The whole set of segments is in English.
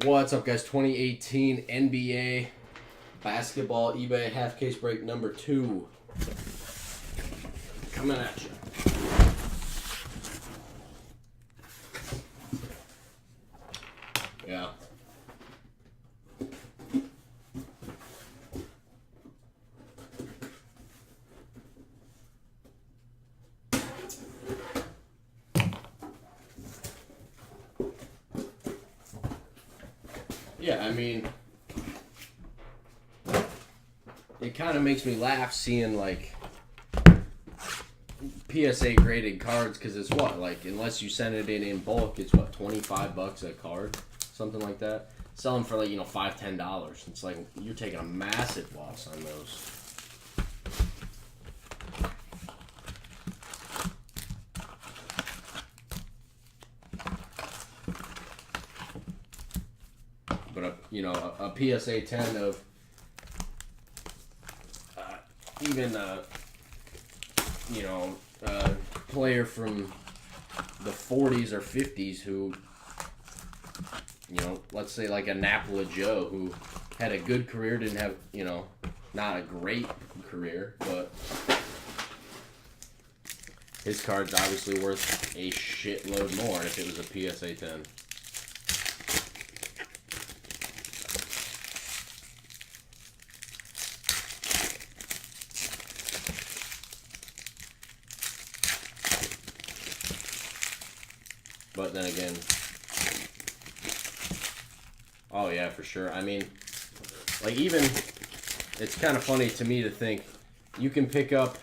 What's up, guys? 2018 NBA basketball eBay half case break number 2 coming at you. Yeah. Yeah, I mean, it kind of makes me laugh seeing like PSA graded cards because it's what, like, unless you send it in bulk, it's what, $25 a card, something like that. Sell them for like, $5-10. It's like you're taking a massive loss on those. But a PSA 10 of even player from the 40s or 50s who, let's say like a Napoli Joe who had a good career, didn't have, not a great career, but his card's obviously worth a shitload more if it was a PSA 10. But then again, oh yeah, for sure. I mean, like, even, it's kind of funny to me to think you can pick up,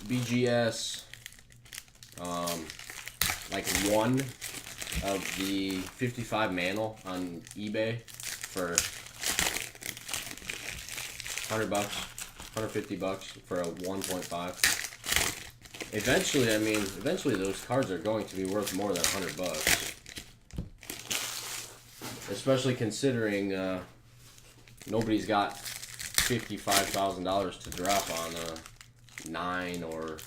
BGS, like one of the 55 Mantle on eBay for $100, $150 for a 1.5. Eventually those cards are going to be worth more than $100. Especially considering nobody's got $55,000 to drop on a 9 or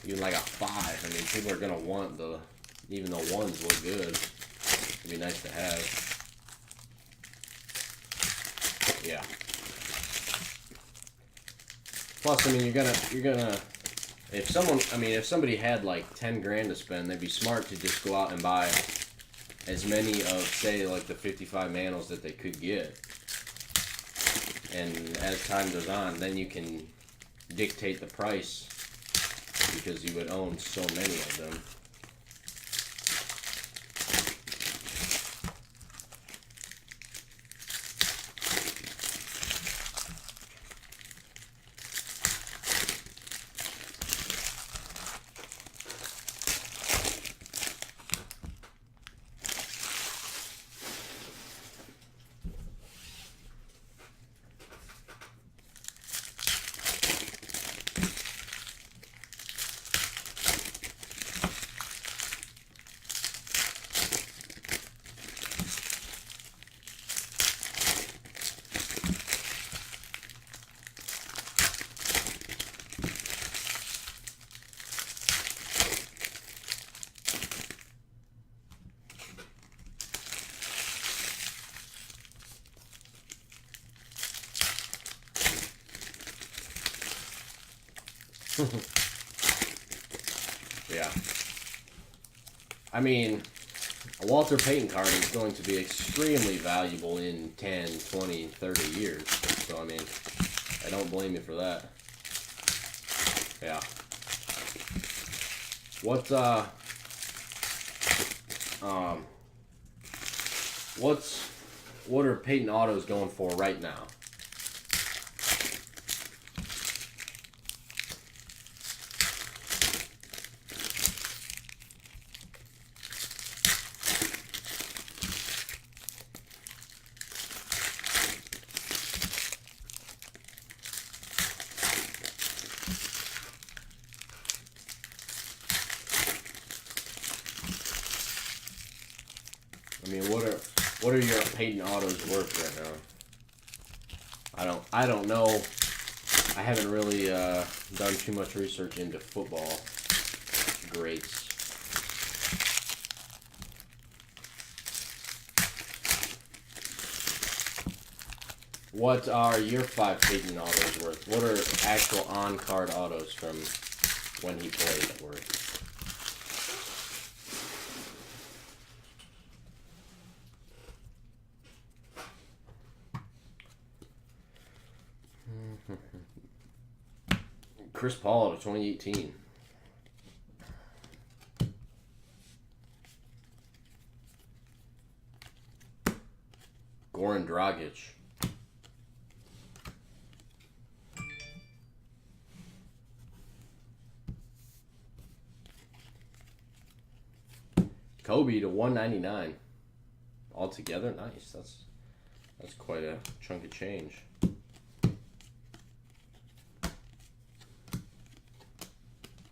even like a 5. I mean, people are gonna want even the ones look good. It'd be nice to have. Yeah. Plus, I mean, you're gonna, if somebody had like 10 grand to spend, they'd be smart to just go out and buy as many of, say, like the 55 Mantles that they could get. And as time goes on, then you can dictate the price because you would own so many of them. Yeah. I mean, a Walter Payton card is going to be extremely valuable in 10, 20, 30 years. So, I mean, I don't blame you for that. Yeah. What are Payton autos going for right now? I mean, what are your Payton autos worth right now? I don't know I haven't really done too much research into football greats. What are your 5 Peyton autos worth? What are actual on-card autos from when he played worth? Chris Paul to 2018. Goran Dragic. Kobe to 199. Altogether, nice. That's quite a chunk of change.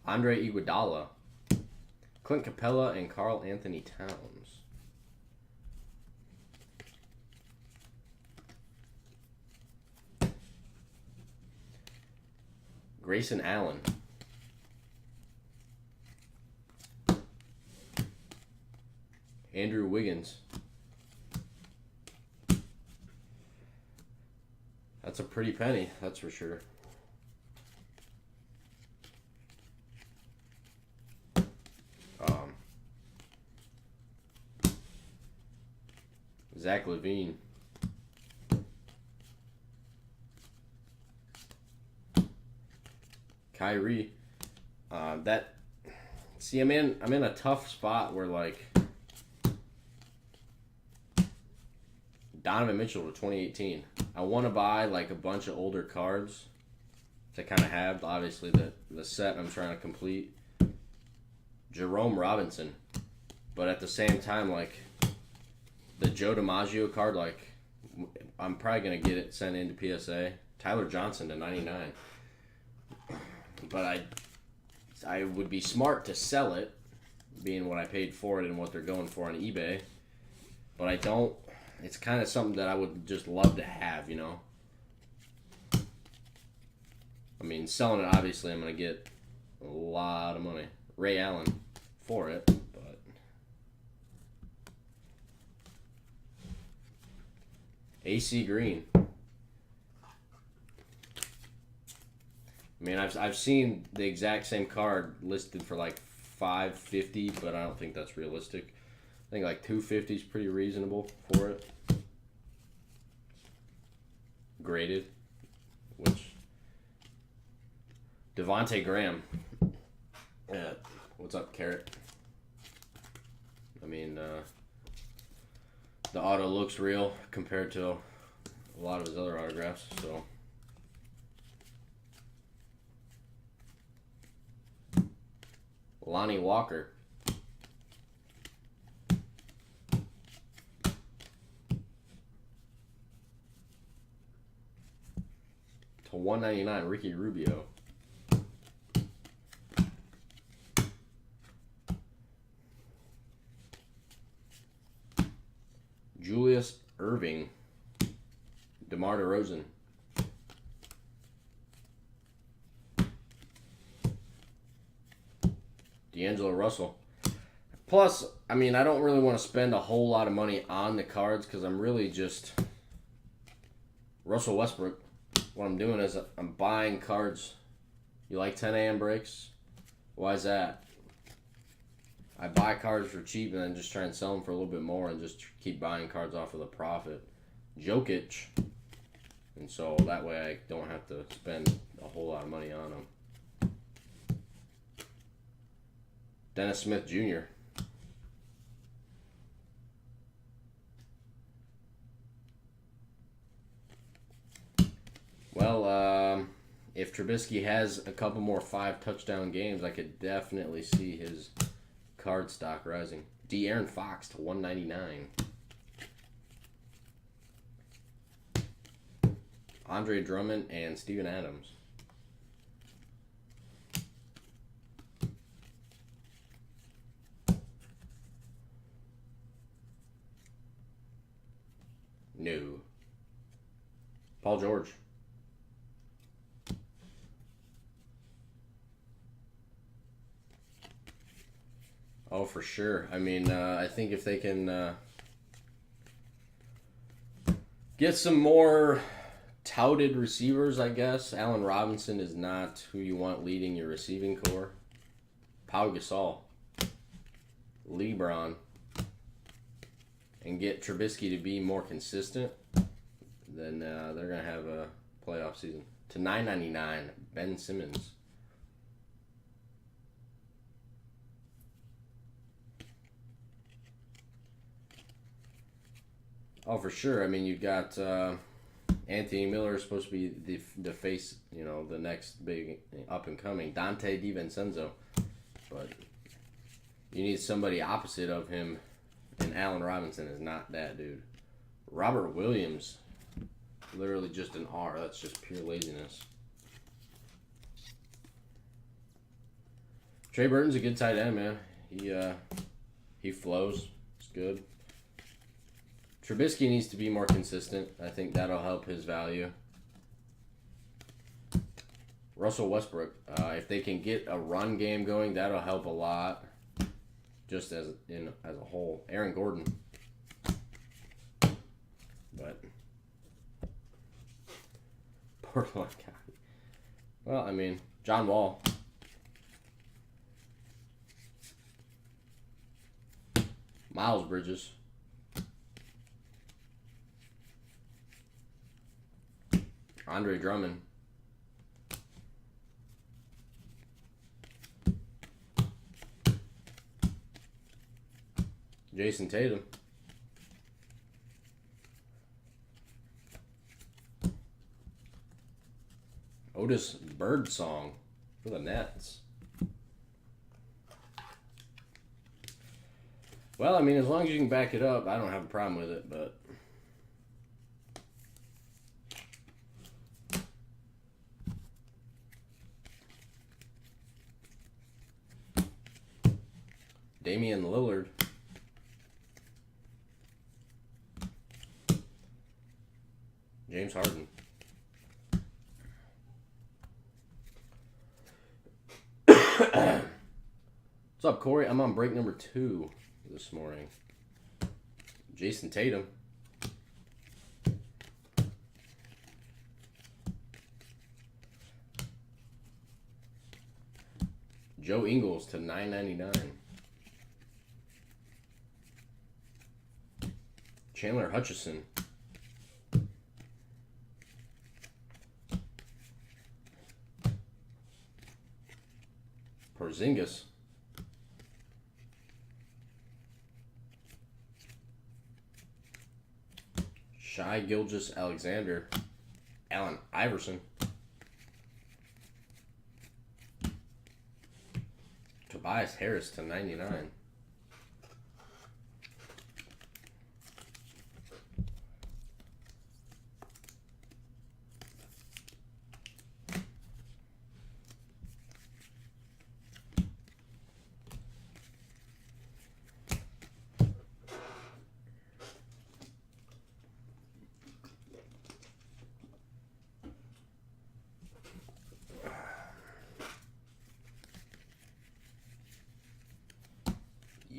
Andre Iguodala, Clint Capella, and Karl Anthony Towns. Grayson Allen. Andrew Wiggins. That's a pretty penny, that's for sure. Zach LaVine. Kyrie. I'm in a tough spot where like Donovan Mitchell to 2018. I want to buy like a bunch of older cards to kind of have obviously the set I'm trying to complete. Jerome Robinson, but at the same time like the Joe DiMaggio card, like I'm probably gonna get it sent into PSA. Tyler Johnson to 99, but I would be smart to sell it, being what I paid for it and what they're going for on eBay. But I don't. It's kind of something that I would just love to have, you know. I mean, selling it obviously I'm gonna get a lot of money. Ray Allen for it. AC Green. I mean, I've seen the exact same card listed for like $550, but I don't think that's realistic. I think like $250 is pretty reasonable for it. Graded, which Devontae Graham. Yeah, what's up, Carrot? I mean, the auto looks real compared to a lot of his other autographs, so. Lonnie Walker. To 199, Ricky Rubio. Julius Irving. DeMar DeRozan. D'Angelo Russell. Plus, I mean, I don't really want to spend a whole lot of money on the cards because I'm really just Russell Westbrook. What I'm doing is I'm buying cards. You like 10 a.m. breaks? Why is that? I buy cards for cheap and then just try and sell them for a little bit more and just keep buying cards off of the profit. Jokic. And so that way I don't have to spend a whole lot of money on them. Dennis Smith Jr. Well, if Trubisky has a couple more 5-touchdown games, I could definitely see his card stock rising. De'Aaron Fox to 199. Andre Drummond and Steven Adams. No. Paul George. Oh, for sure. I mean, I think if they can get some more touted receivers, I guess. Allen Robinson is not who you want leading your receiving core. Pau Gasol, LeBron, and get Trubisky to be more consistent, then they're going to have a playoff season. To $9.99, Ben Simmons. Oh, for sure. I mean, you've got Anthony Miller is supposed to be the face, the next big up and coming. Dante DiVincenzo. But you need somebody opposite of him, and Allen Robinson is not that dude. Robert Williams, literally just an R. That's just pure laziness. Trey Burton's a good tight end, man. He flows. It's good. Trubisky needs to be more consistent. I think that'll help his value. Russell Westbrook, if they can get a run game going, that'll help a lot. Just as a whole, Aaron Gordon. But Portland County. Well, I mean, John Wall. Miles Bridges. Andre Drummond. Jason Tatum. Otis Birdsong for the Nets. Well, I mean, as long as you can back it up, I don't have a problem with it, but Damian Lillard. James Harden. What's up, Corey? I'm on break number 2 this morning. Jason Tatum. Joe Ingles to $9.99. Chandler Hutchison. Porzingis. Shai Gilgeous-Alexander. Allen Iverson. Tobias Harris to $99.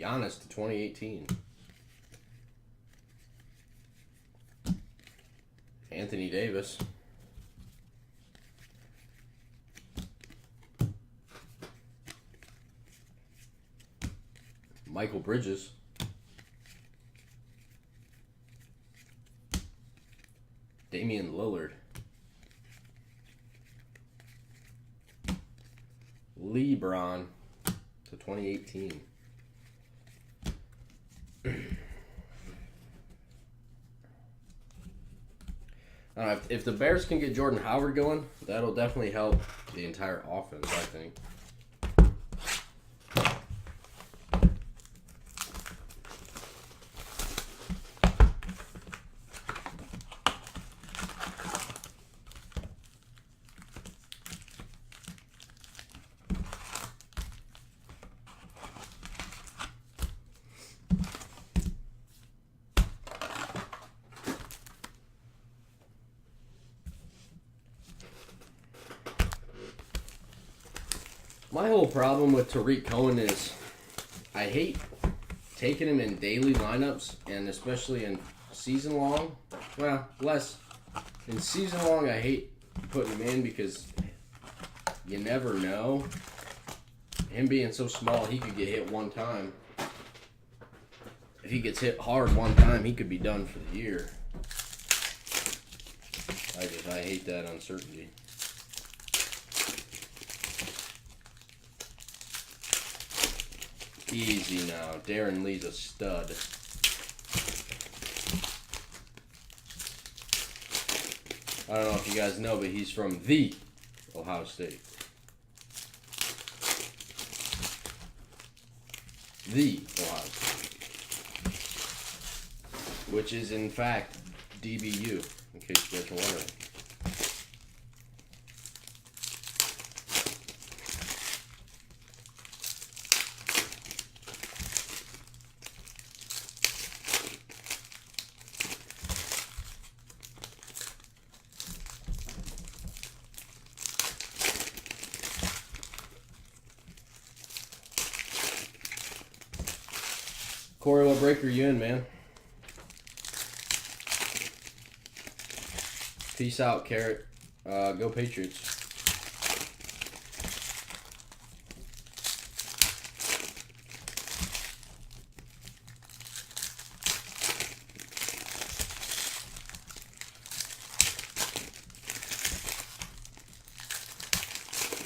Giannis to 2018. Anthony Davis. Michael Bridges. Damian Lillard. LeBron to 2018. If the Bears can get Jordan Howard going, that'll definitely help the entire offense, I think. My whole problem with Tariq Cohen is I hate taking him in daily lineups, and especially in season long. Well, less in season long. I hate putting him in because you never know. Him being so small, he could get hit one time. If he gets hit hard one time, he could be done for the year. I hate that uncertainty. Easy now. Darren Lee's a stud. I don't know if you guys know, but he's from the Ohio State. The Ohio State. Which is, in fact, DBU, in case you guys are wondering. Corey, what break are you in, man? Peace out, Carrot. Go Patriots.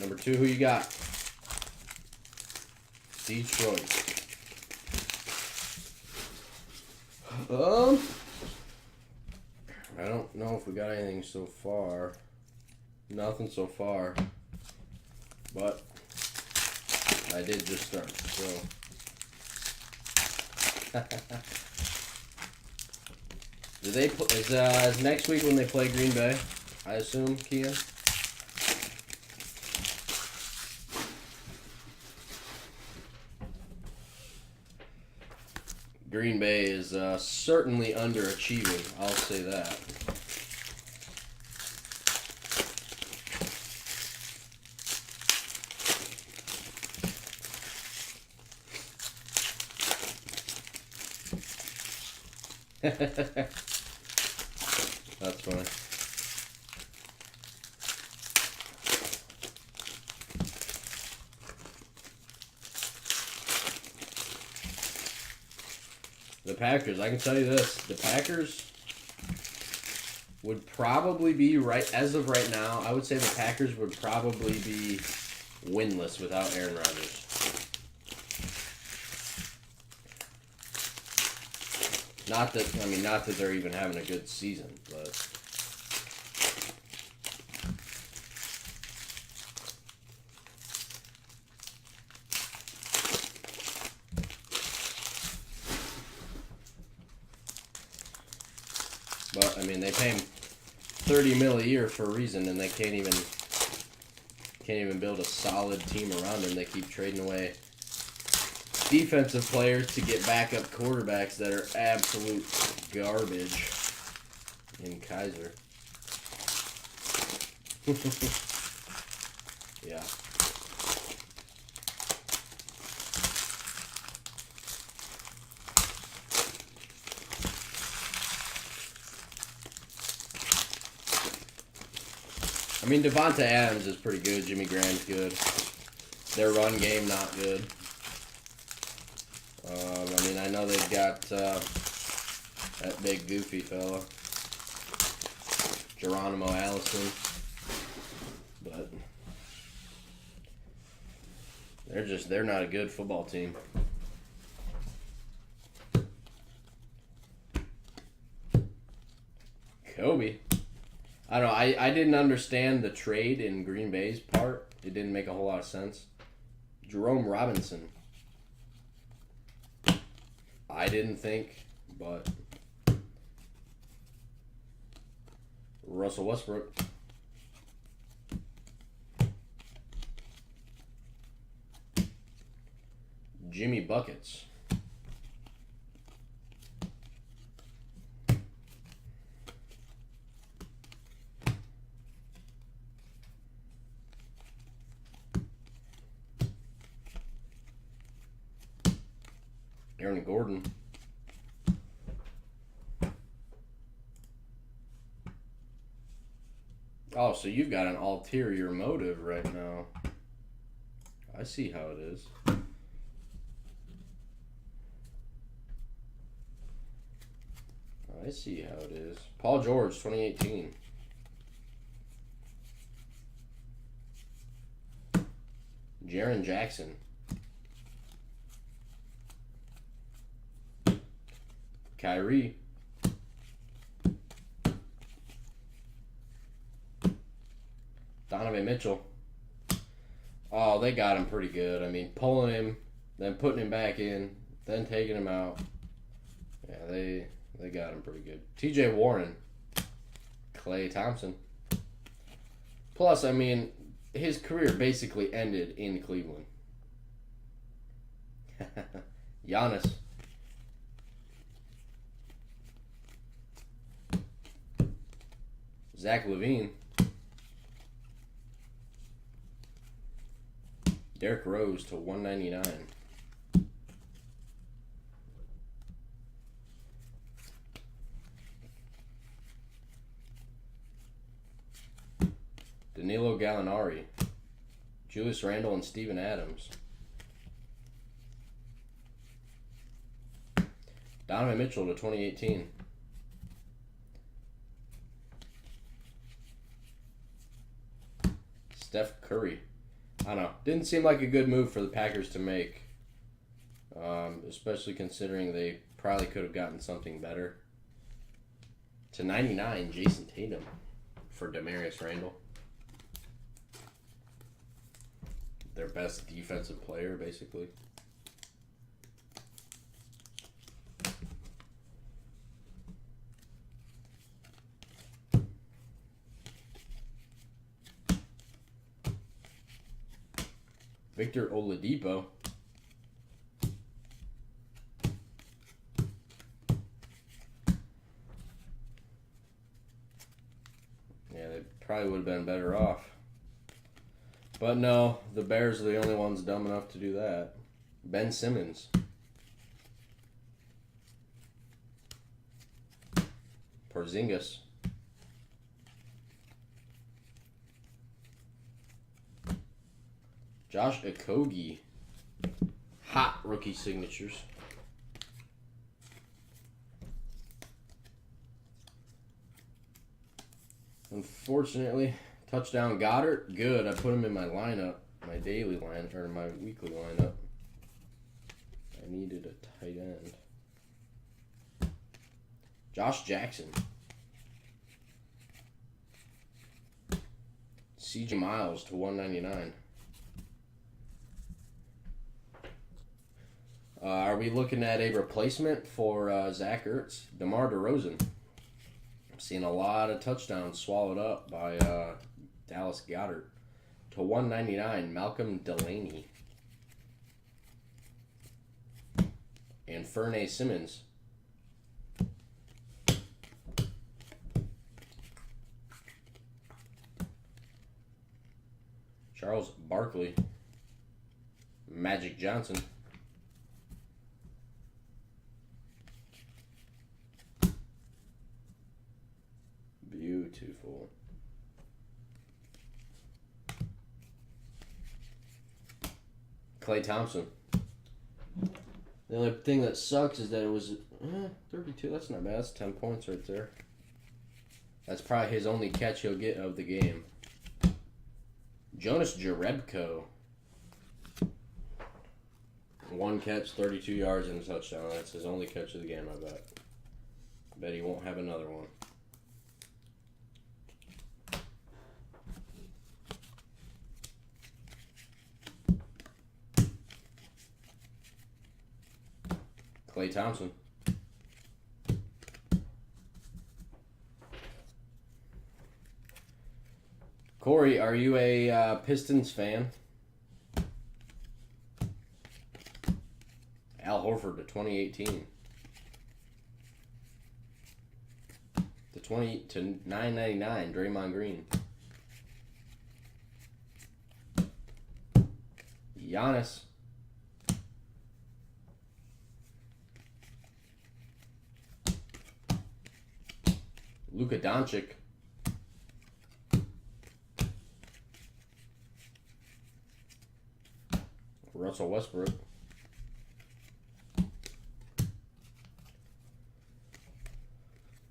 Number 2, who you got? Detroit. I don't know if we got anything so far. Nothing so far. But I did just start, so. Do they is next week when they play Green Bay? I assume, Kia? Green Bay is certainly underachieving, I'll say that. That's funny. The Packers, I can tell you this, the Packers would probably be, right as of right now, I would say the Packers would probably be winless without Aaron Rodgers. Not that they're even having a good season, but they pay him $30 million a year for a reason, and they can't even build a solid team around him. They keep trading away defensive players to get backup quarterbacks that are absolute garbage in Kaiser. Yeah. I mean, Devonta Adams is pretty good. Jimmy Graham's good. Their run game, not good. I know they've got that big goofy fella, Geronimo Allison, but they're not a good football team. Kobe. I don't know. I didn't understand the trade in Green Bay's part. It didn't make a whole lot of sense. Jerome Robinson. I didn't think, but Russell Westbrook. Jimmy Buckets. Aaron Gordon. Oh, so you've got an ulterior motive right now. I see how it is. I see how it is. Paul George, 2018. Jaren Jackson. Kyrie. Donovan Mitchell. Oh, they got him pretty good. I mean, pulling him, then putting him back in, then taking him out. Yeah, they got him pretty good. TJ Warren. Klay Thompson. Plus, I mean, his career basically ended in Cleveland. Giannis. Zach LaVine. Derrick Rose to 199. Danilo Gallinari. Julius Randle and Steven Adams. Donovan Mitchell to 2018. Steph Curry. I don't know. Didn't seem like a good move for the Packers to make. Especially considering they probably could have gotten something better. To 99, Jason Tatum for Demarius Randall. Their best defensive player, basically. Victor Oladipo. Yeah, they probably would have been better off. But no, the Bears are the only ones dumb enough to do that. Ben Simmons. Porzingis. Josh Okogie. Hot rookie signatures. Unfortunately, touchdown Goddard. Good. I put him in my lineup. My daily line, or my weekly lineup. I needed a tight end. Josh Jackson. CJ Miles to 199. Are we looking at a replacement for Zach Ertz? DeMar DeRozan. I'm seeing a lot of touchdowns swallowed up by Dallas Goedert. To 199, Malcolm Delaney. And Fernay Simmons. Charles Barkley. Magic Johnson. Beautiful. Klay Thompson. The only thing that sucks is that it was 32. That's not bad. That's 10 points right there. That's probably his only catch he'll get of the game. Jonas Jerebko. 1 catch, 32 yards, and a touchdown. That's his only catch of the game, I bet. I bet he won't have another one. Klay Thompson. Corey, are you a Pistons fan? Al Horford to 2018. To 999, Draymond Green. Giannis. Luka Doncic. Russell Westbrook.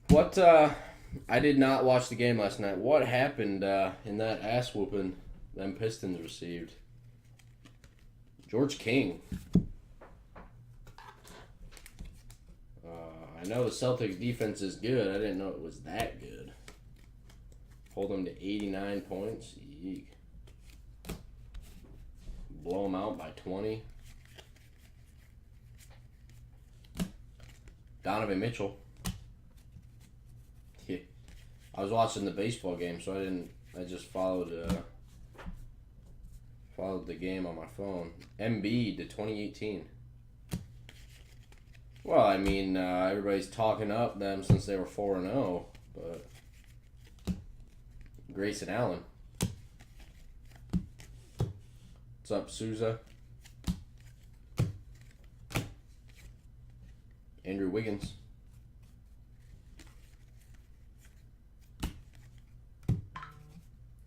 What, I did not watch the game last night. What happened in that ass whooping them Pistons received? George King. I know the Celtics defense is good. I didn't know it was that good. Hold them to 89 points. Eek. Blow them out by 20. Donovan Mitchell. Yeah. I was watching the baseball game, so I just followed the game on my phone. Embiid to 2018. Well, I mean, everybody's talking up them since they were 4-0, but Grayson Allen. What's up, Souza? Andrew Wiggins.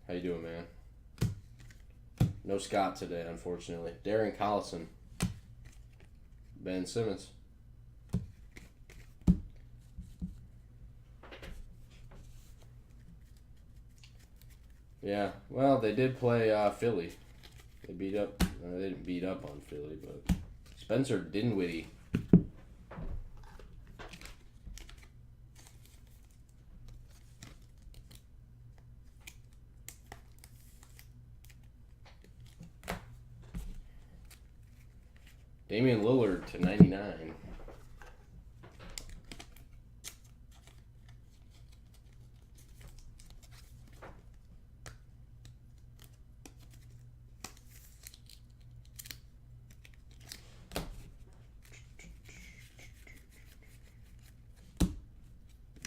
How you doing, man? No Scott today, unfortunately. Darren Collison. Ben Simmons. Yeah, well, they did play Philly. They didn't beat up on Philly, but Spencer Dinwiddie. Damian Lillard to 99.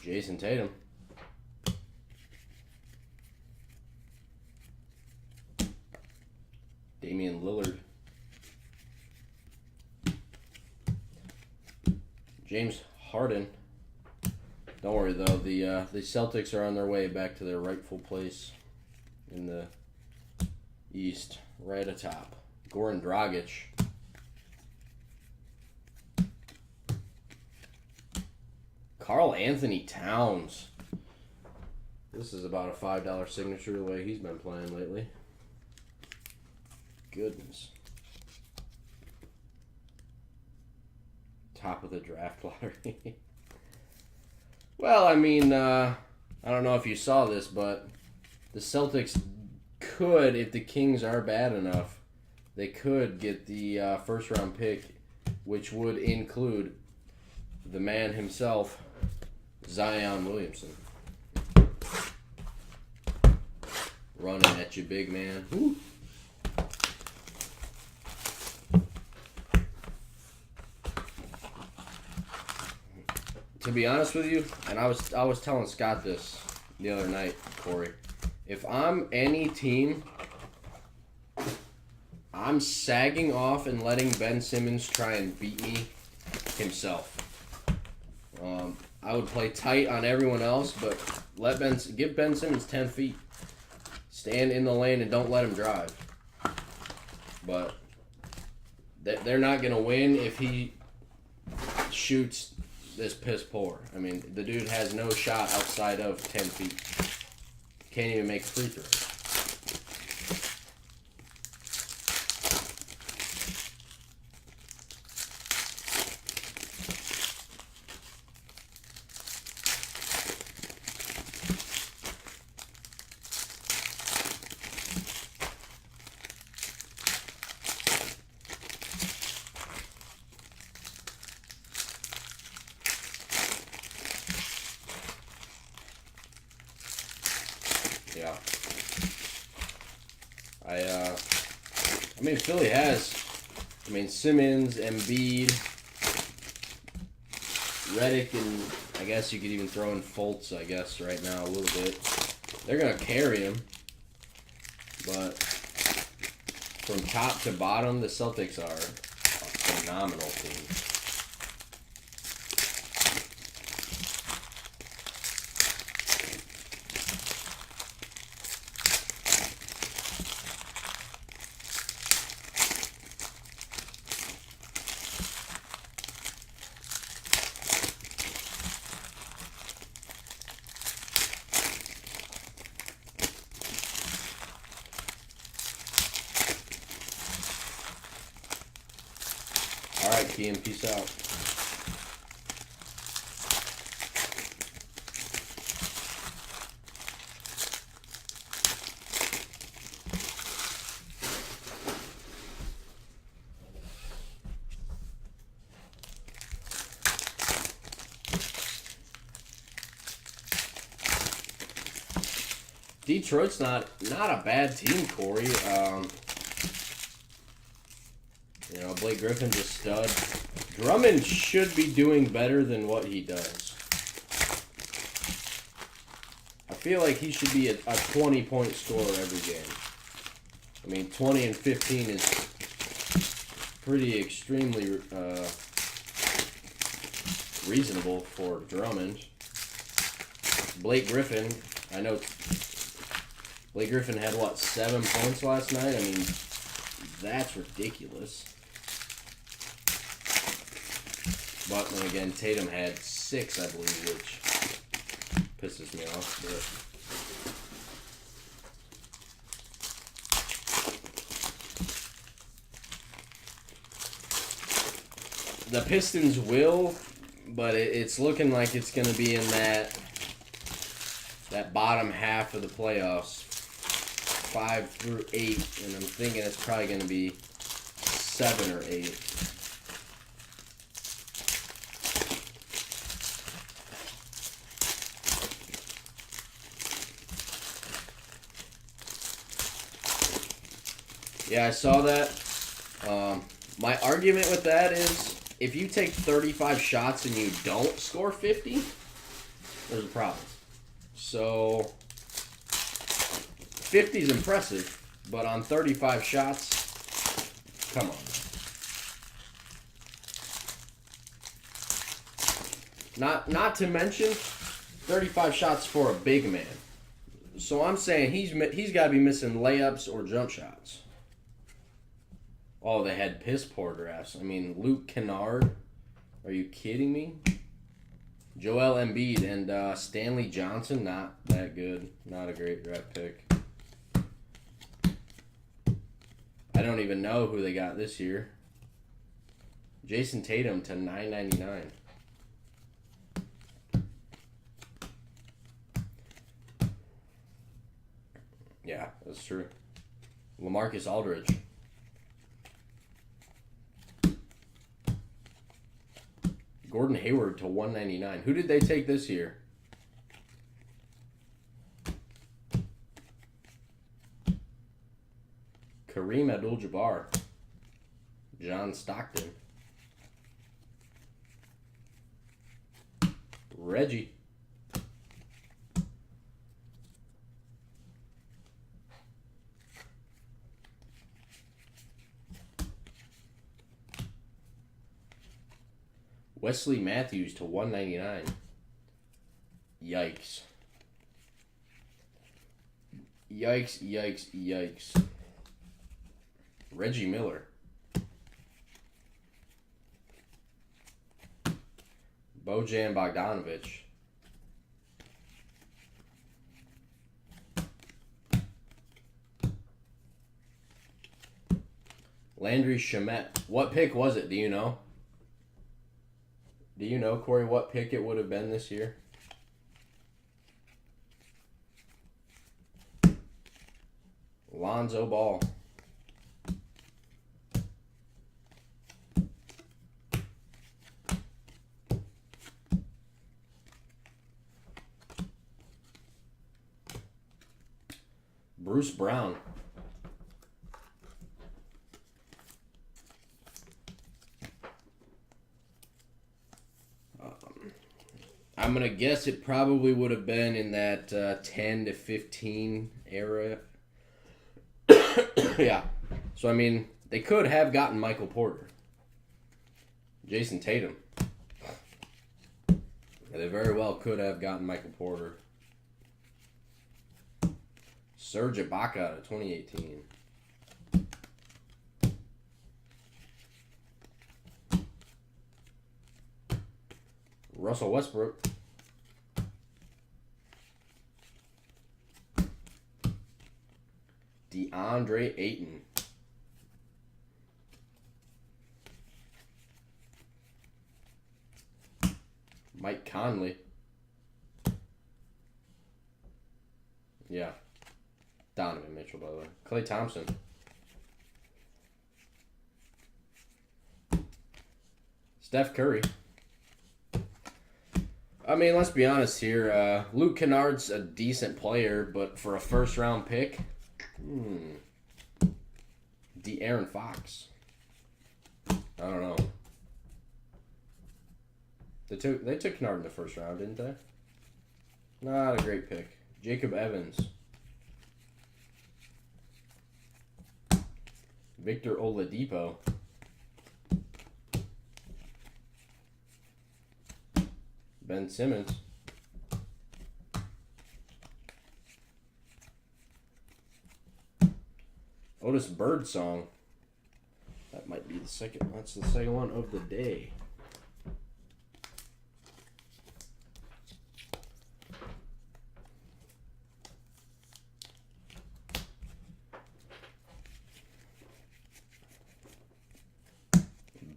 Jason Tatum. Damian Lillard. James Harden. Don't worry though, the Celtics are on their way back to their rightful place in the East, right atop. Goran Dragic. Karl Anthony Towns. This is about a $5 signature the way he's been playing lately. Goodness. Top of the draft lottery. Well, I mean, I don't know if you saw this, but the Celtics could, if the Kings are bad enough, they could get the first round pick, which would include the man himself, Zion Williamson. Running at you, big man. Woo. To be honest with you, and I was telling Scott this the other night, Corey, if I'm any team, I'm sagging off and letting Ben Simmons try and beat me himself. I would play tight on everyone else, but give Ben Simmons 10 feet. Stand in the lane and don't let him drive. But they're not going to win if he shoots this piss poor. I mean, the dude has no shot outside of 10 feet. Can't even make free throws. Yeah. I mean, Philly has, Simmons, Embiid, Redick, and I guess you could even throw in Fultz, I guess, right now a little bit. They're going to carry him, but from top to bottom, the Celtics are a phenomenal team. right, Kean. Peace out. Detroit's not a bad team, Corey. You know, Blake Griffin's a stud. Drummond should be doing better than what he does. I feel like he should be a 20-point scorer every game. I mean, 20 and 15 is pretty extremely reasonable for Drummond. Blake Griffin, I know Blake Griffin had, what, 7 points last night? I mean, that's ridiculous. But then again, Tatum had 6, I believe, which pisses me off. But the Pistons will, but it's looking like it's going to be in that bottom half of the playoffs, 5 through 8, and I'm thinking it's probably going to be 7 or 8. Yeah, I saw that. My argument with that is, if you take 35 shots and you don't score 50, there's a problem. So, 50 is impressive, but on 35 shots, come on. Not to mention, 35 shots for a big man. So I'm saying he's got to be missing layups or jump shots. Oh, they had piss poor drafts. I mean, Luke Kennard. Are you kidding me? Joel Embiid and Stanley Johnson, not that good. Not a great draft pick. I don't even know who they got this year. Jason Tatum to $9.99. Yeah, that's true. LaMarcus Aldridge. Gordon Hayward to $199. Who did they take this year? Kareem Abdul-Jabbar. John Stockton. Reggie. Wesley Matthews to $199. Yikes. Yikes, yikes, yikes. Reggie Miller. Bojan Bogdanovic. Landry Shamet. What pick was it? Do you know? Do you know, Corey, what pick it would have been this year? Lonzo Ball. Bruce Brown. I'm going to guess it probably would have been in that 10 to 15 era. Yeah. So, I mean, they could have gotten Michael Porter. Jason Tatum. They very well could have gotten Michael Porter. Serge Ibaka to 2018. Russell Westbrook. DeAndre Ayton. Mike Conley. Yeah. Donovan Mitchell, by the way. Klay Thompson. Steph Curry. I mean, let's be honest here. Luke Kennard's a decent player, but for a first-round pick, De'Aaron Fox. I don't know. They took Kennard in the first round, didn't they? Not a great pick. Jacob Evans. Victor Oladipo. Ben Simmons. Otis Birdsong. That might be the second. That's the second one of the day.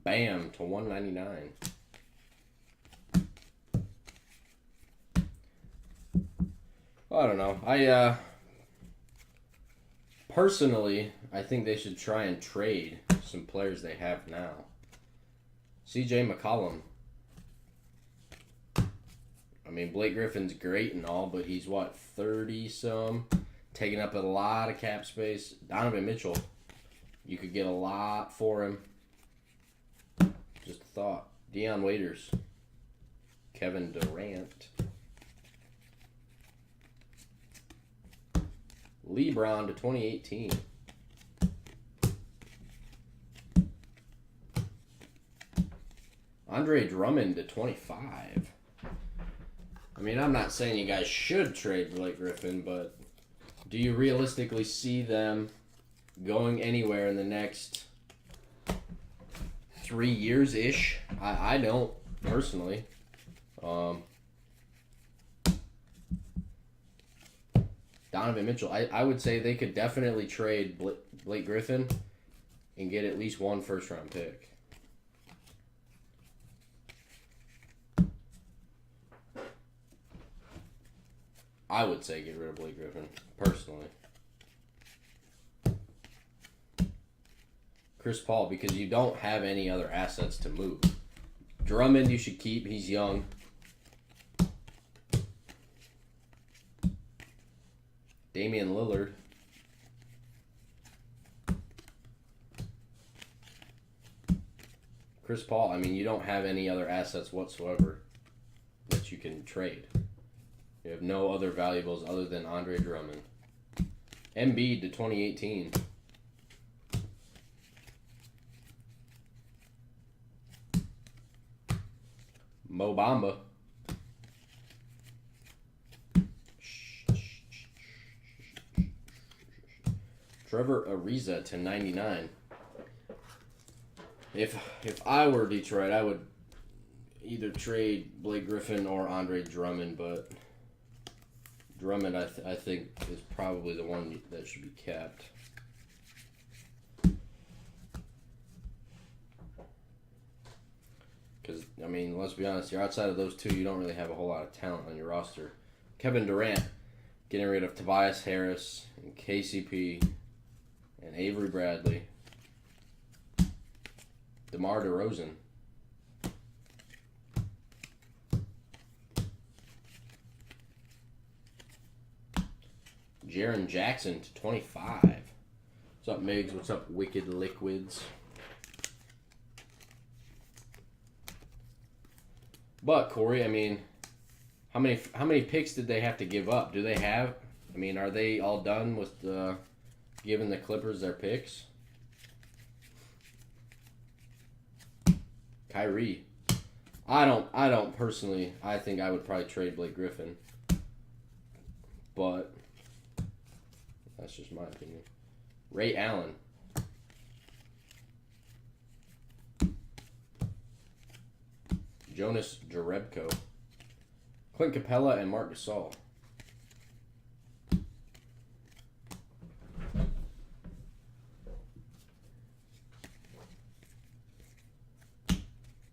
Bam to 199. I don't know. Personally, I think they should try and trade some players they have now. CJ McCollum. I mean, Blake Griffin's great and all, but he's what, 30-some? Taking up a lot of cap space. Donovan Mitchell. You could get a lot for him. Just a thought. Dion Waiters. Kevin Durant. LeBron to 2018. Andre Drummond to 25. I mean, I'm not saying you guys should trade Blake Griffin, but do you realistically see them going anywhere in the next 3 years-ish? I don't, personally. Donovan Mitchell. I would say they could definitely trade Blake Griffin and get at least one first-round pick. I would say get rid of Blake Griffin, personally. Chris Paul, because you don't have any other assets to move. Drummond you should keep. He's young. Damian Lillard. Chris Paul, I mean, you don't have any other assets whatsoever that you can trade. You have no other valuables other than Andre Drummond. Embiid to 2018. Mo Bamba. Trevor Ariza to 99. If I were Detroit, I would either trade Blake Griffin or Andre Drummond, but Drummond I think is probably the one that should be kept. Because, I mean, let's be honest, you're outside of those two, you don't really have a whole lot of talent on your roster. Kevin Durant, getting rid of Tobias Harris and KCP and Avery Bradley. DeMar DeRozan. Jaren Jackson to 25. What's up, Migs? What's up, Wicked Liquids? But Corey, I mean, how many picks did they have to give up? Do they have? I mean, are they all done with giving the Clippers their picks? Kyrie. I don't personally. I think I would probably trade Blake Griffin, but that's just my opinion. Ray Allen. Jonas Jerebko. Clint Capella and Marc Gasol.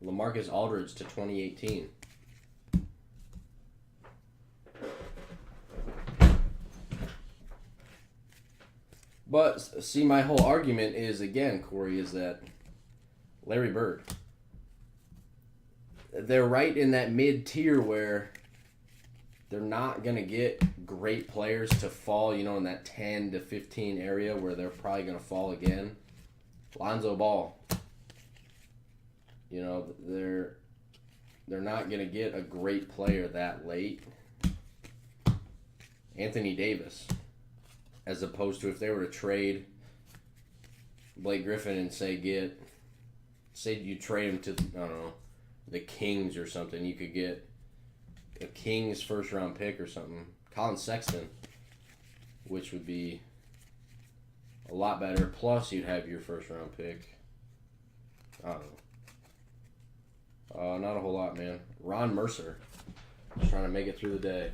LaMarcus Aldridge to 2018. But see, my whole argument is again, Corey, is that Larry Bird. They're right in that mid tier where they're not gonna get great players to fall, in that 10 to 15 area where they're probably gonna fall again. Lonzo Ball. They're not gonna get a great player that late. Anthony Davis, as opposed to if they were to trade Blake Griffin and say you trade him to, I don't know, the Kings or something, you could get a Kings first round pick or something. Colin Sexton, which would be a lot better. Plus, you'd have your first round pick. I don't know. Not a whole lot, man. Ron Mercer, just trying to make it through the day.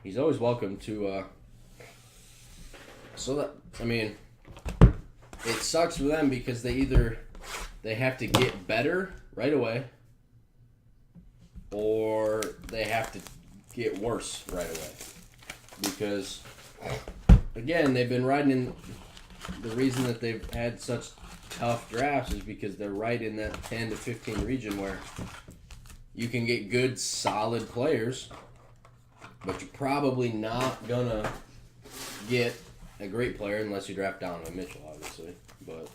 He's always welcome to, it sucks for them because they have to get better right away or they have to get worse right away. Because, again, they've been riding in, the reason that they've had such tough drafts is because they're right in that 10 to 15 region where you can get good, solid players, but you're probably not gonna get a great player unless you draft Donovan Mitchell, obviously. But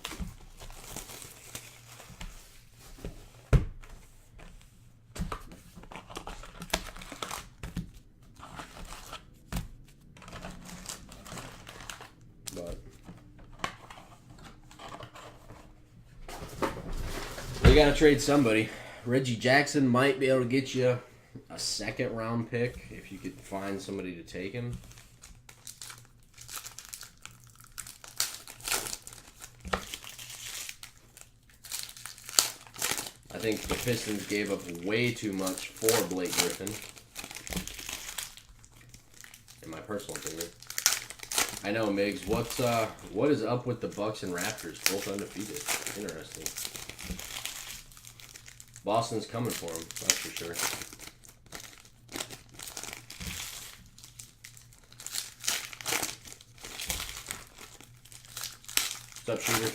they gotta trade somebody. Reggie Jackson might be able to get you a second round pick if you could find somebody to take him. I think the Pistons gave up way too much for Blake Griffin, in my personal opinion. I know, Migs. What is up with the Bucks and Raptors? Both undefeated. Interesting. Boston's coming for him, that's for sure. What's up, Shooter?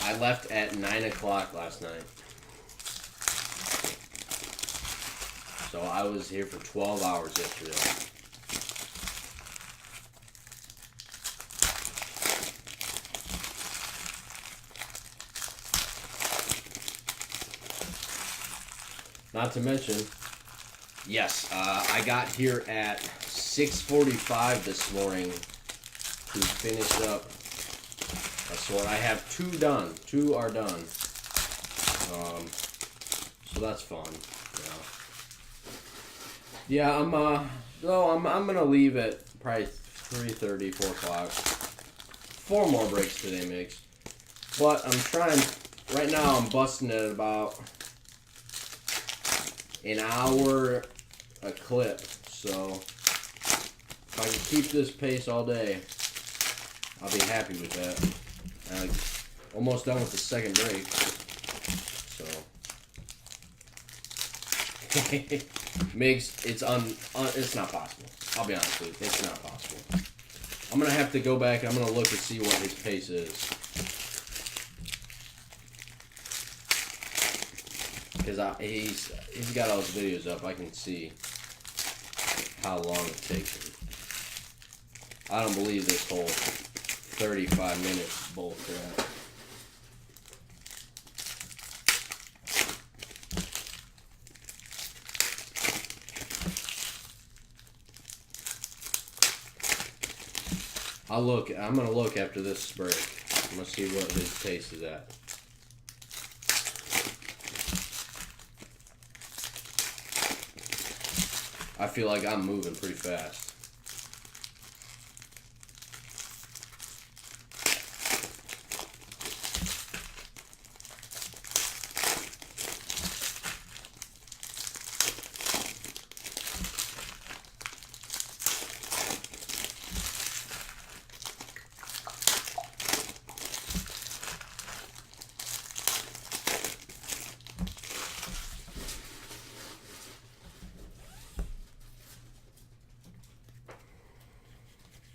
I left at 9 o'clock last night. So I was here for 12 hours yesterday. Not to mention, yes, I got here at 6:45 this morning to finish up. So I have 2 done. 2 are done. So that's fun. Yeah, I'm gonna leave at probably 3:30, 4 o'clock. 4 more breaks today, Migs. But I'm trying. Right now, I'm busting at about an hour a clip. So if I can keep this pace all day, I'll be happy with that. Almost done with the second break. So Migs, it's not possible. I'll be honest with you, it's not possible. I'm gonna have to go back and I'm gonna look and see what his pace is. Because he's got all his videos up, I can see how long it takes him. I don't believe this whole 35 minutes bull crap. I'm gonna look after this break. I'm gonna see what his taste is at. I feel like I'm moving pretty fast.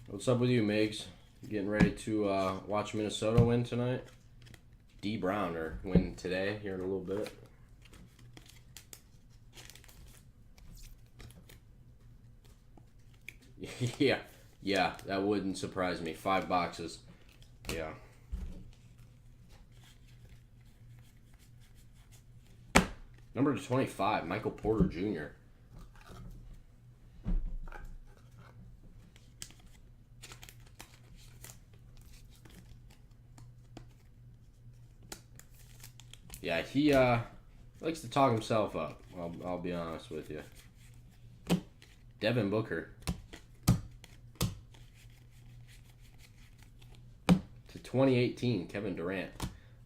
What's up with you, Migs? Getting ready to watch Minnesota win tonight? D. Browner win today here in a little bit. Yeah, that wouldn't surprise me. 5 boxes. Yeah. Number 25, Michael Porter Jr. Yeah, he likes to talk himself up. I'll be honest with you. Devin Booker. To 2018, Kevin Durant.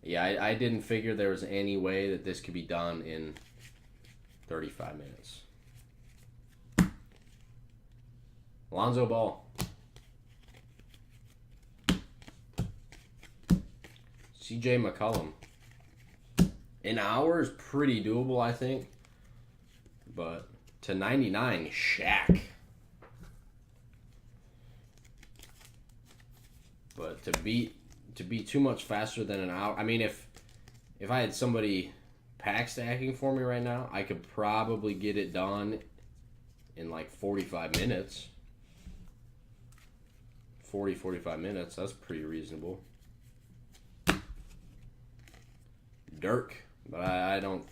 Yeah, I didn't figure there was any way that this could be done in 35 minutes. Lonzo Ball. CJ McCollum. An hour is pretty doable, I think. But to 99, Shaq. But to be too much faster than an hour. I mean, if I had somebody pack stacking for me right now, I could probably get it done in like 45 minutes. 45 minutes. That's pretty reasonable. Dirk. But I don't.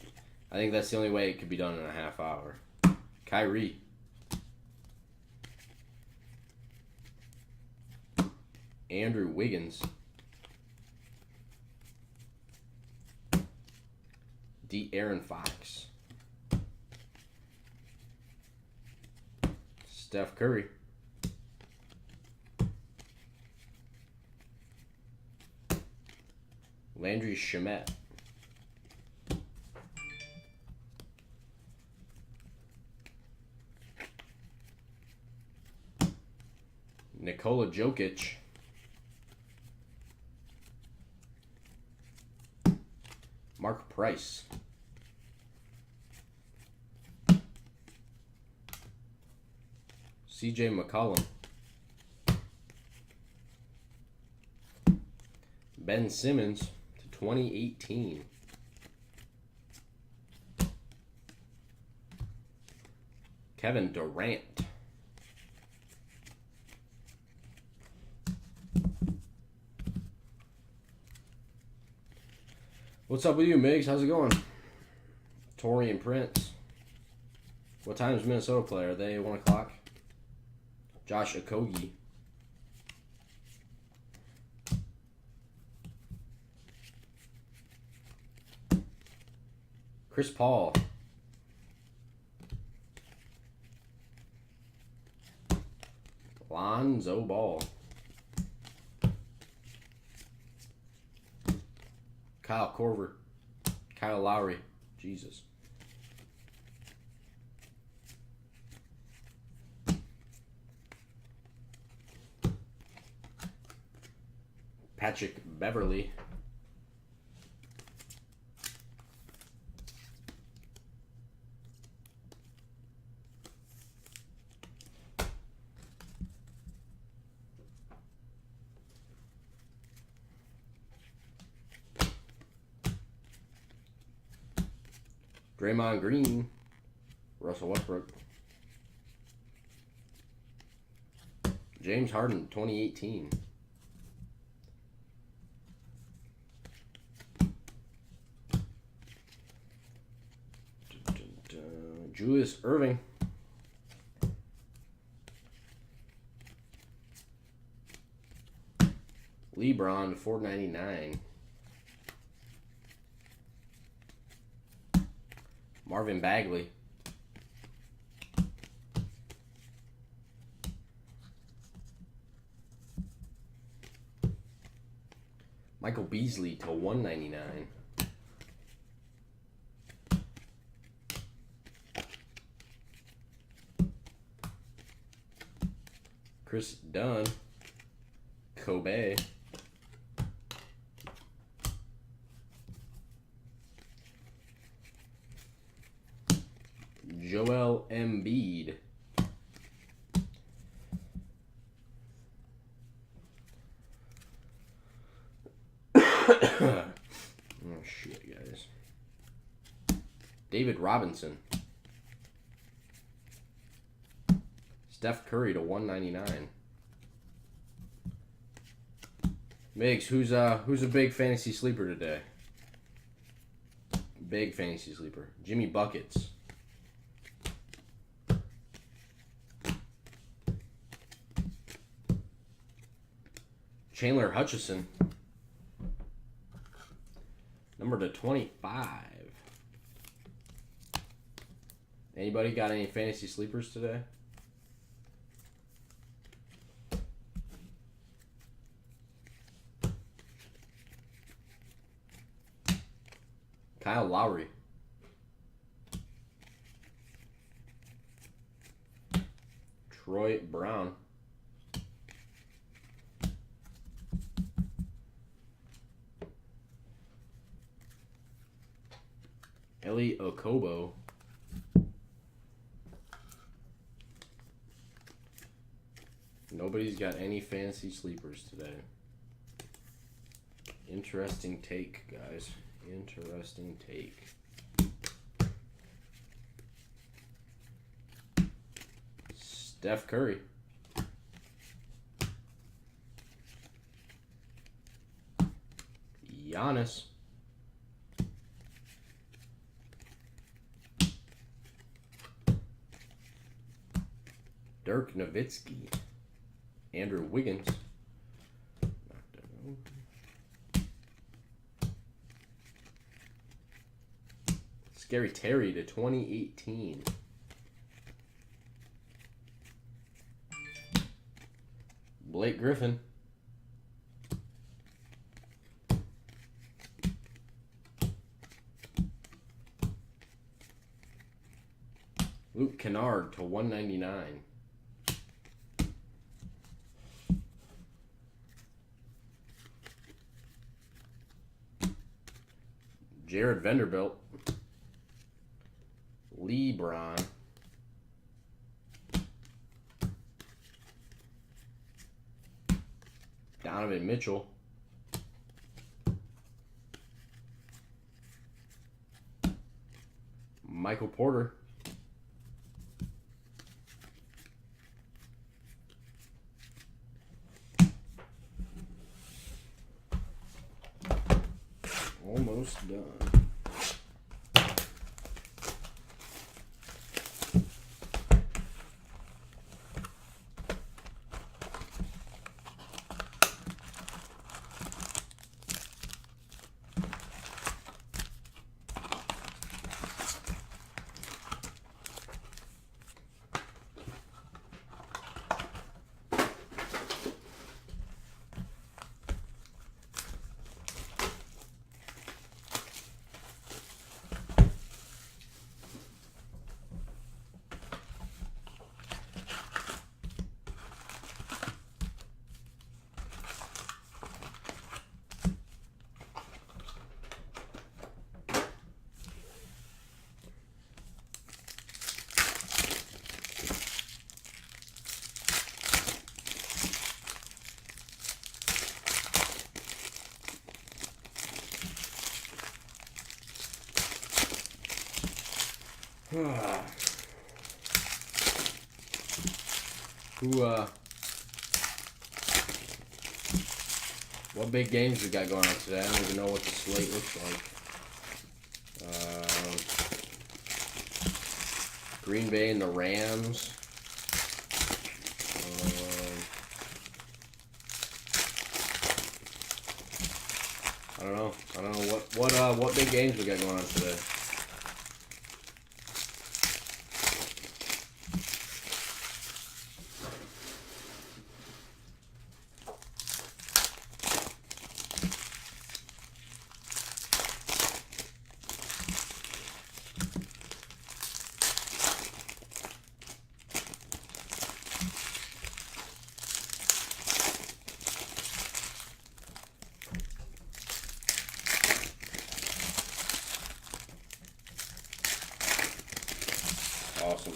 I think that's the only way it could be done in a half hour. Kyrie. Andrew Wiggins. De'Aaron Fox. Steph Curry. Landry Shamet. Nikola Jokic. Mark Price. CJ McCollum. Ben Simmons to 2018. Kevin Durant. What's up with you, Migs? How's it going? Torian Prince. What time does Minnesota play? Are they 1 o'clock? Josh Okogie. Chris Paul. Lonzo Ball. Kyle Korver. Kyle Lowry. Jesus. Patrick Beverly. Draymond Green. Russell Westbrook. James Harden, 2018. Julius Irving. LeBron to 499. Marvin Bagley. Michael Beasley to 199. Chris Dunn. Kobe. Joel Embiid. Oh shit, guys. David Robinson. Steph Curry to 199. Migs, who's a big fantasy sleeper today? Big fantasy sleeper. Jimmy Buckets. Chandler Hutchison. Number to 25. Anybody got any fantasy sleepers today? Kyle Lowry. Troy Brown. Eli Okobo. Nobody's got any fantasy sleepers today. Interesting take, guys. Interesting take. Steph Curry. Giannis. Dirk Nowitzki. Andrew Wiggins. Scary Terry to 2018. Blake Griffin. Luke Kennard to 199. Jared Vanderbilt. LeBron. Donovan Mitchell. Michael Porter. Almost done. What big games we got going on today? I don't even know what the slate looks like. Green Bay and the Rams. What big games we got going on today?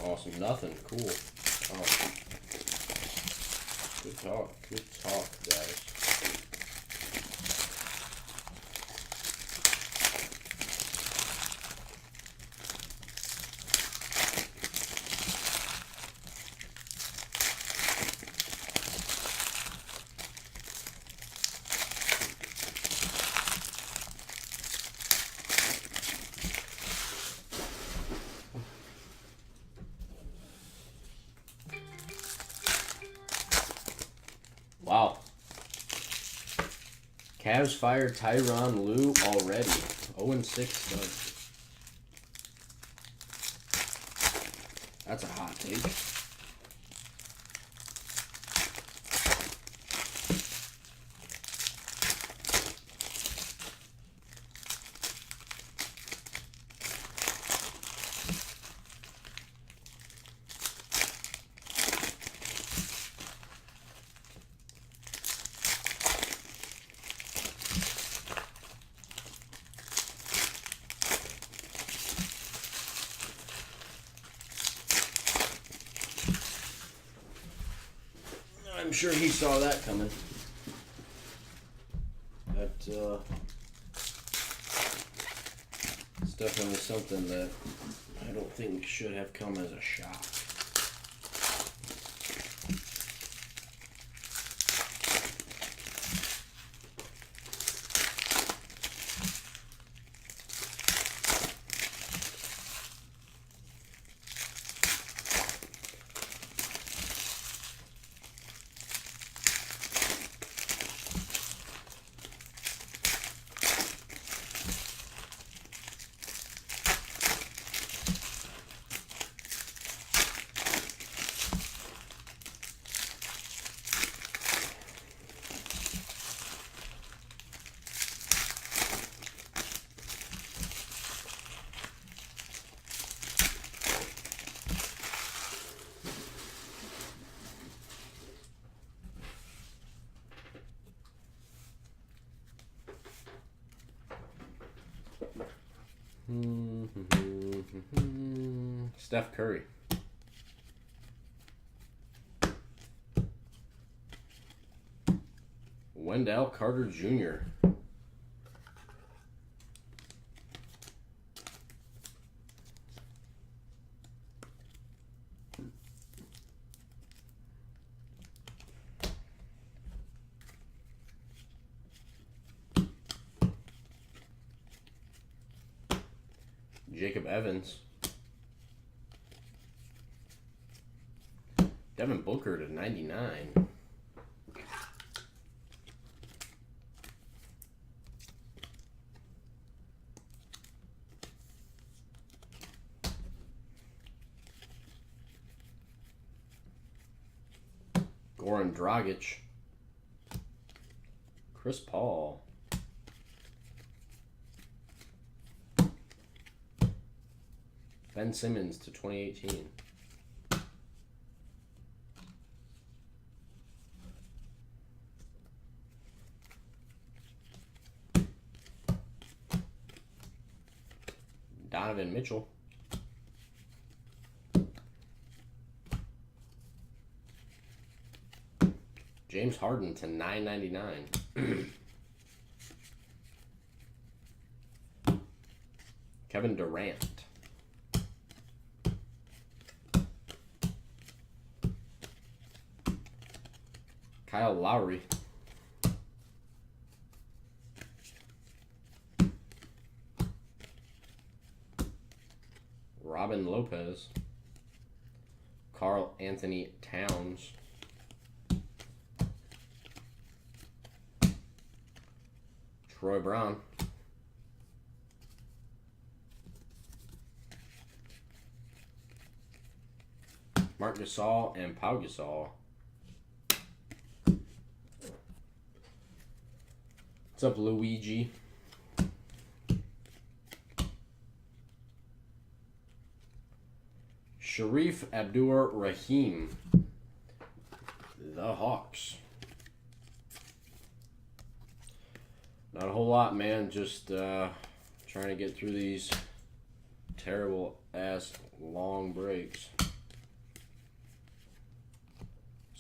Awesome. Nothing. Cool. Oh. Good talk, guys. Wow. Cavs fired Tyronn Lue already. 0-6 start. That's a hot take. I'm sure he saw that coming. It's definitely something that I don't think should have come as a shock. Steph Curry. Wendell Carter Jr. Jacob Evans. Devin Booker to 99. Goran Dragic. Chris Paul. Ben Simmons to 2018. Donovan Mitchell. James Harden to 9.99. Kevin Durant. Kyle Lowry. Robin Lopez. Karl Anthony Towns. Troy Brown. Marc Gasol and Pau Gasol. What's up, Luigi? Sharif Abdur-Rahim. The Hawks. Not a whole lot, man. Just trying to get through these terrible ass long breaks.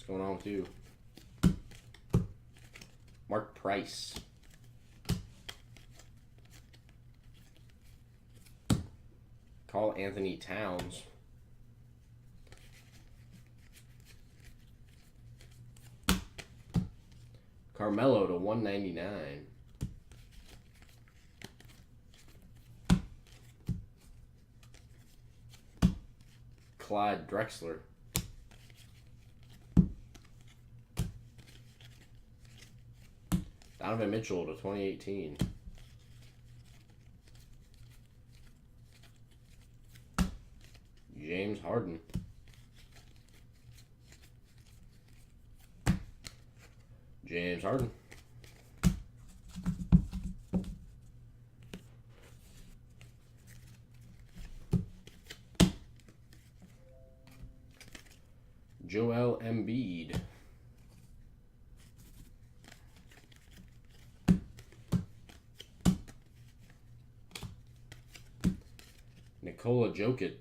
What's going on with you? Mark Price. Karl Anthony Towns. Carmelo to 199. Clyde Drexler. Donovan Mitchell to 2018. James Harden. James Harden. Joel Embiid. Nikola Jokic.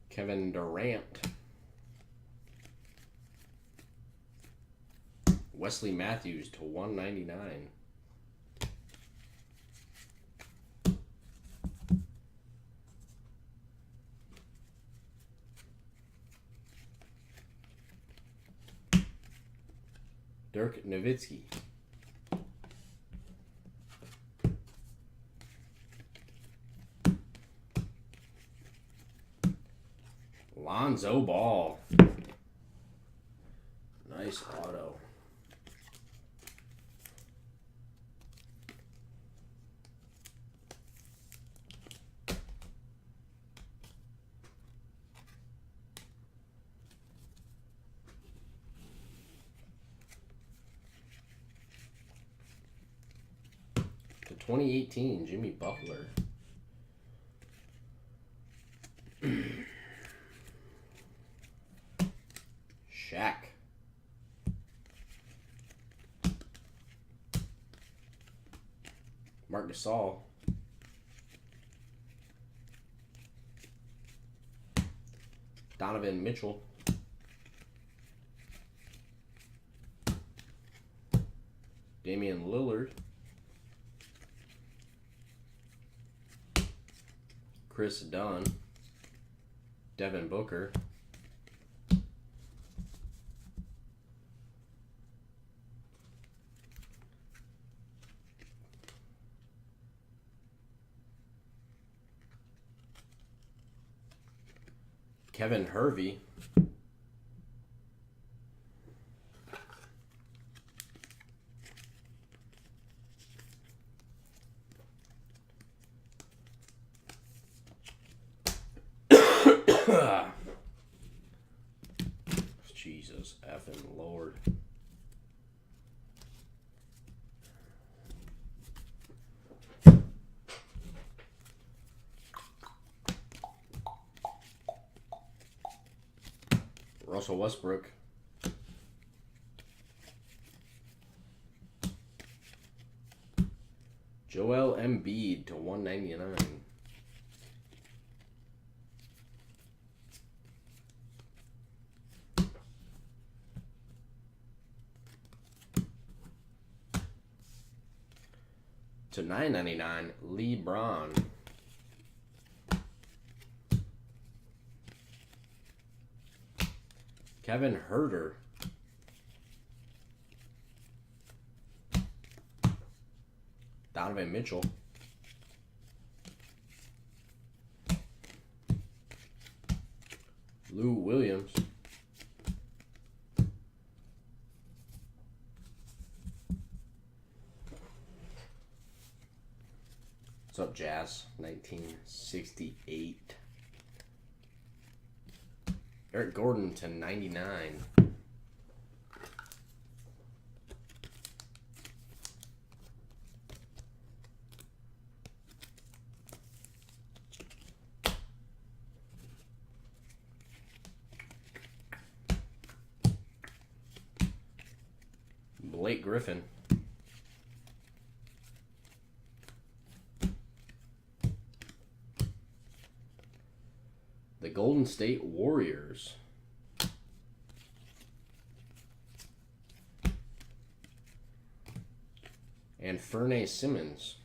Kevin Durant. Wesley Matthews to 199. Dirk Nowitzki. Lonzo Ball. Nice auto. The 2018 Jimmy Butler. Shaq. Marc Gasol. Donovan Mitchell. Damian Lillard. Chris Dunn. Devin Booker. Kevin Hervey. Jesus effing Lord. Russell Westbrook. Joel Embiid to 199. To 999, LeBron. Kevin Huerter. Donovan Mitchell. Lou Williams. What's up, Jazz? 1968. Eric Gordon to 99. Blake Griffin. The Golden State Warriors. And Fernay Simmons.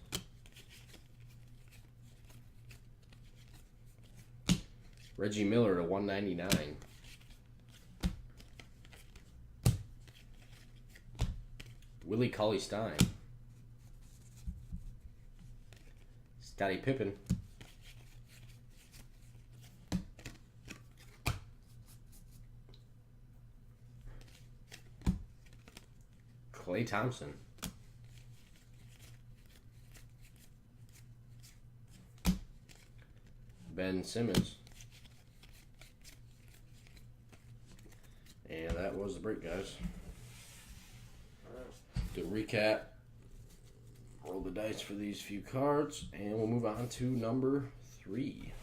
Reggie Miller to 199. Willie Cauley-Stein. Scottie Pippen. Klay Thompson. Ben Simmons. And that was the break, guys. Do a recap. Roll the dice for these few cards, and we'll move on to number 3.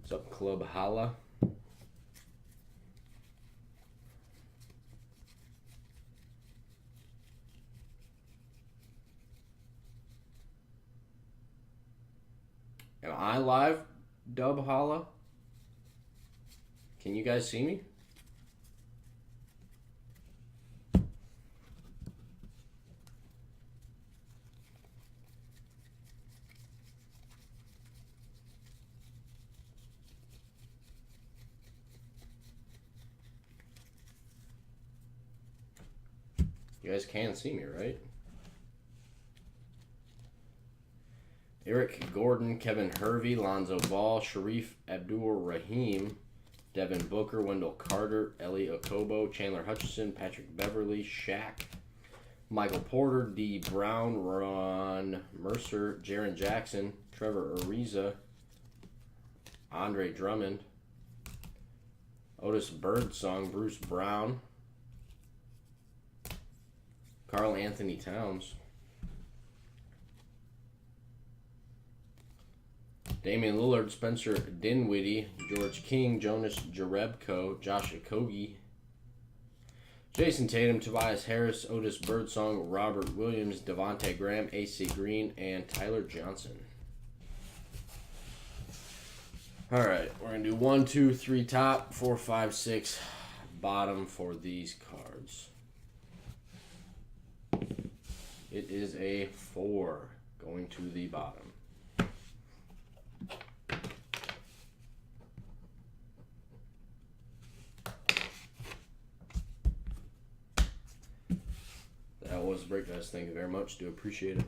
What's up, Club Hala? Am I live, Dub Hala? Can you guys see me? You guys can see me, right? Eric Gordon, Kevin Hervey, Lonzo Ball, Sharif Abdul-Rahim, Devin Booker, Wendell Carter, Ellie Okobo, Chandler Hutchison, Patrick Beverly, Shaq, Michael Porter, D. Brown, Ron Mercer, Jaren Jackson, Trevor Ariza, Andre Drummond, Otis Birdsong, Bruce Brown, Karl Anthony Towns, Damian Lillard, Spencer Dinwiddie, George King, Jonas Jerebko, Josh Okogie, Jason Tatum, Tobias Harris, Otis Birdsong, Robert Williams, Devontae Graham, AC Green, and Tyler Johnson. All right, we're going to do 1, 2, 3 top, 4, 5, 6 bottom for these cards. It is a 4 going to the bottom. That was the break, guys. Thank you very much. Do appreciate it.